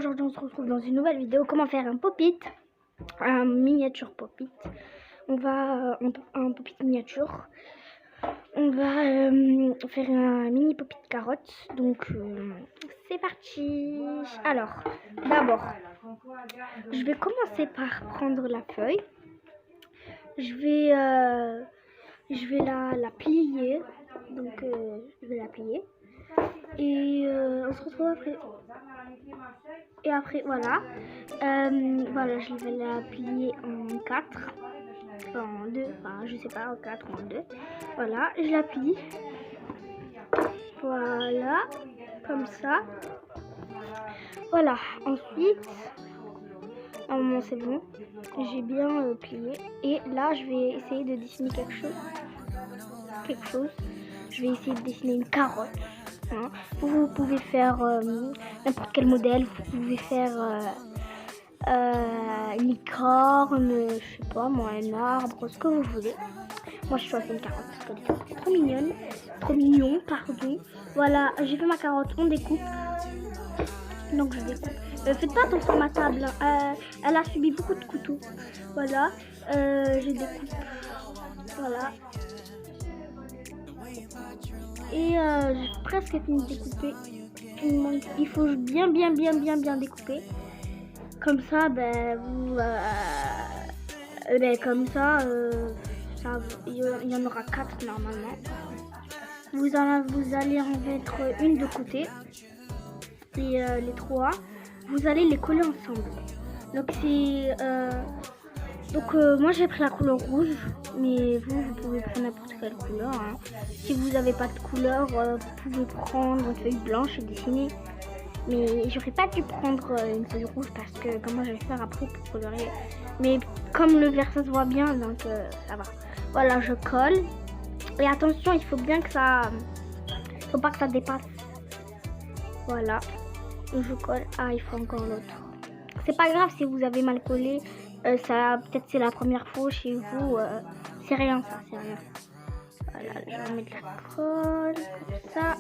aujourd'hui on se retrouve dans une nouvelle vidéo. Comment faire un pop-it, un miniature pop-it. On va un pop-it miniature. On va faire un mini pop-it carotte. Donc c'est parti. Alors d'abord, je vais commencer par prendre la feuille. Je vais la plier. Donc je vais la plier. Et on se retrouve après. Et après, voilà. Voilà, je vais la plier en 4. Enfin, en 2. Enfin, je sais pas, en 4 ou en 2. Voilà, je la plie. Voilà. Comme ça. Voilà. Ensuite, normalement, c'est bon. J'ai bien plié. Et là, je vais essayer de dessiner quelque chose. Je vais essayer de dessiner une carotte. Hein. Vous pouvez faire n'importe quel modèle. Vous pouvez faire une licorne, je sais pas moi, un arbre, ce que vous voulez. Moi, je choisis une carotte parce que les carottes c'est trop mignonne. Trop mignon, pardon. Voilà, j'ai fait ma carotte, on découpe. Donc, je découpe. Faites pas attention à ma table. Elle a subi beaucoup de couteaux. Voilà, je découpe. Voilà. Et j'ai presque fini de découper. Il faut bien découper. Comme ça, comme ça, il y en aura 4 normalement. Vous allez en mettre une de côté. Et les 3, vous allez les coller ensemble. Donc moi j'ai pris la couleur rouge, mais vous pouvez prendre n'importe quelle couleur. Hein. Si vous n'avez pas de couleur, vous pouvez prendre une feuille blanche et dessiner. Mais j'aurais pas dû prendre une feuille rouge parce que comment je vais faire après pour colorier. Mais comme le vert ça se voit bien, donc ça va. Voilà, je colle. Et attention, il faut bien que ça... faut pas que ça dépasse. Voilà. Je colle. Ah, il faut encore l'autre. C'est pas grave si vous avez mal collé. Ça, peut-être c'est la première fois chez vous. C'est rien ça, c'est rien. Voilà, je vais mettre la colle comme ça.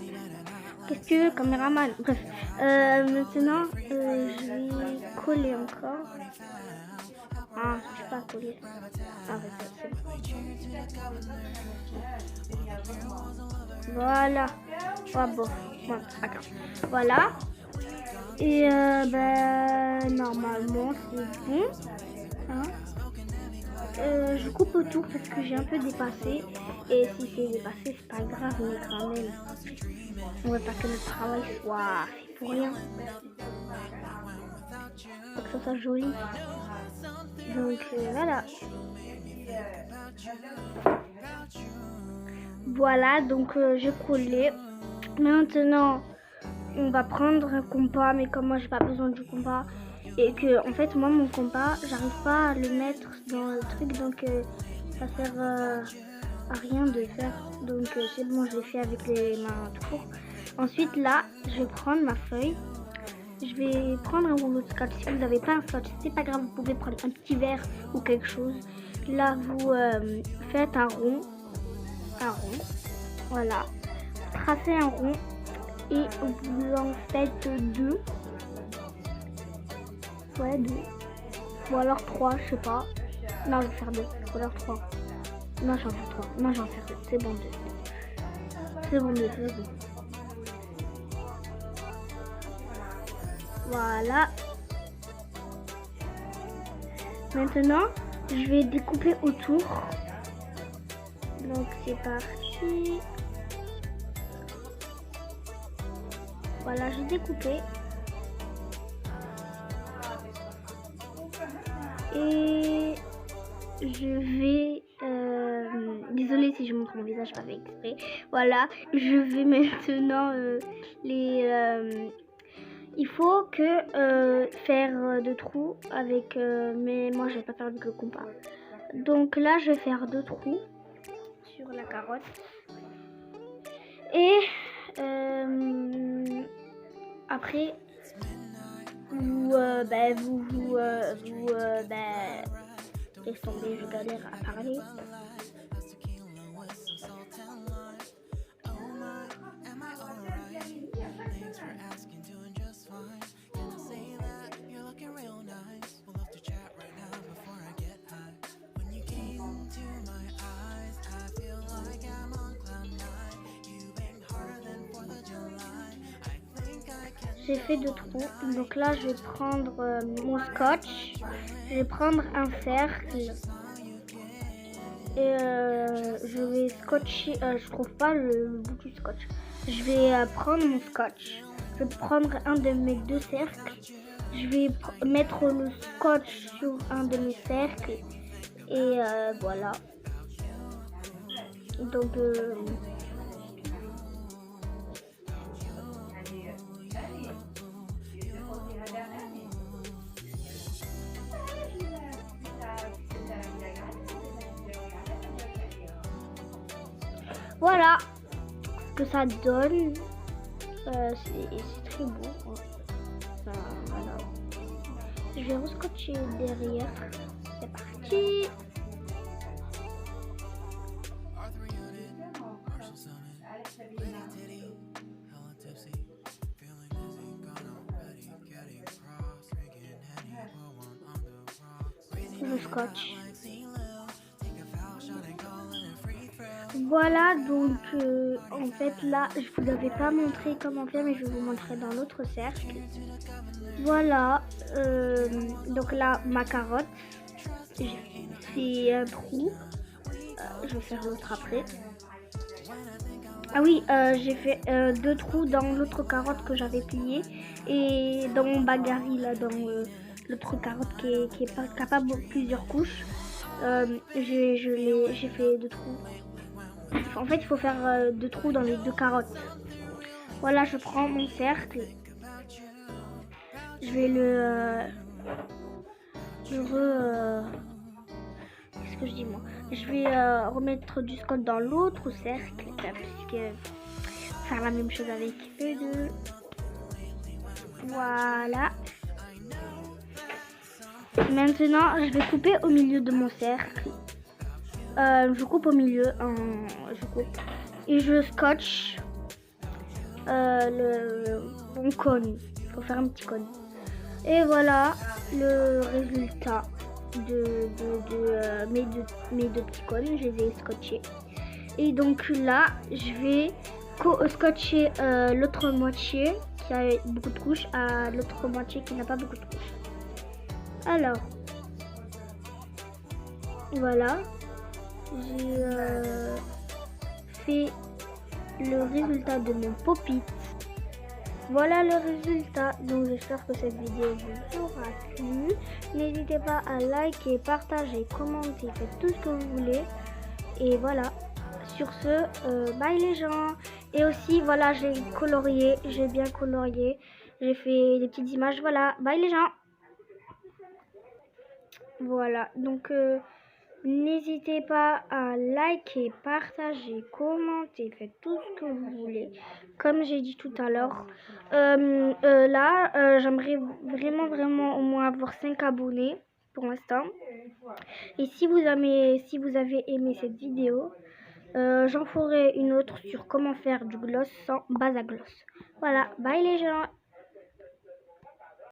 Qu'est-ce que tu veux, caméraman? Bref, maintenant, je vais coller encore. Ah, je sais pas coller. Ah, c'est bon. Voilà. Ah bon, bon, pas grave. Voilà. Et normalement, c'est bon. Hein? Je coupe autour parce que j'ai un peu dépassé. Et si c'est dépassé, c'est pas grave, mais quand même. On veut pas que le travail soit fait pour rien. Faut que ça soit joli. Donc voilà. Voilà, donc j'ai collé. Maintenant, on va prendre un compas, mais comme moi j'ai pas besoin du compas. Et que en fait moi mon compas, j'arrive pas à le mettre dans le truc, donc ça sert à rien de faire. Donc c'est bon, je l'ai fait avec les mains tout court. Ensuite là, je vais prendre ma feuille. Je vais prendre un rouleau de scotch. Si vous n'avez pas un scotch, c'est pas grave, vous pouvez prendre un petit verre ou quelque chose. Là, vous faites un rond. Voilà. Tracez un rond et vous en faites 2. Ouais, 2. Ou alors 3, je sais pas. Non, je vais faire 2. Ou alors 3. Non, j'en fais 3. Non, j'en fais 2. C'est bon, 2. C'est bon, 2. C'est bon. Voilà. Maintenant, je vais découper autour. Donc, c'est parti. Voilà, j'ai découpé. Et je vais... désolée si je montre mon visage pas fait exprès. Voilà, je vais maintenant il faut que faire 2 trous avec... mais moi je vais pas faire avec le compas. Donc là je vais faire 2 trous sur la carotte. Et après laisse tomber, je galère à parler. j'ai fait 2 trous. Donc là, je vais prendre mon scotch. Je vais prendre un cercle. Et je vais scotcher. Je trouve pas le bout du scotch. Je vais prendre mon scotch. Je vais prendre un de mes 2 cercles. Je vais mettre le scotch sur un de mes cercles. Et voilà. Donc voilà ce que ça donne. C'est très beau. Voilà. Je vais rescotcher derrière. C'est parti. Le scotch. Voilà, donc en fait là je vous avais pas montré comment faire, mais je vais vous montrer dans l'autre cercle. Voilà, donc là ma carotte, c'est un trou. Je vais faire l'autre après. Ah oui, j'ai fait 2 trous dans l'autre carotte que j'avais pliée, et dans mon bagari là, dans l'autre carotte qui est pas capable de plusieurs couches. J'ai fait 2 trous. En fait, il faut faire 2 trous dans les 2 carottes. Voilà, je prends mon cercle. Je vais qu'est-ce que je dis moi? Je vais remettre du scotch dans l'autre cercle, puisque faire la même chose avec eux deux. Voilà. Maintenant, je vais couper au milieu de mon cercle. Je coupe au milieu, je coupe et je scotche mon cône. Il faut faire un petit cône. Et voilà le résultat de mes deux petits cônes. Je les ai scotchés. Et donc là, je vais scotcher l'autre moitié qui a beaucoup de couches à l'autre moitié qui n'a pas beaucoup de couches. Alors, voilà. J'ai fait le résultat de mon pop-it. Voilà le résultat. Donc j'espère que cette vidéo vous aura plu. N'hésitez pas à liker, partager, commenter, faites tout ce que vous voulez. Et voilà. Sur ce, bye les gens. Et aussi voilà, j'ai colorié, j'ai bien colorié. J'ai fait des petites images. Voilà, bye les gens. Voilà, donc n'hésitez pas à liker, partager, commenter, faites tout ce que vous voulez. Comme j'ai dit tout à l'heure, là, j'aimerais vraiment au moins avoir 5 abonnés pour l'instant. Et si vous avez aimé cette vidéo, j'en ferai une autre sur comment faire du gloss sans base à gloss. Voilà, bye les gens.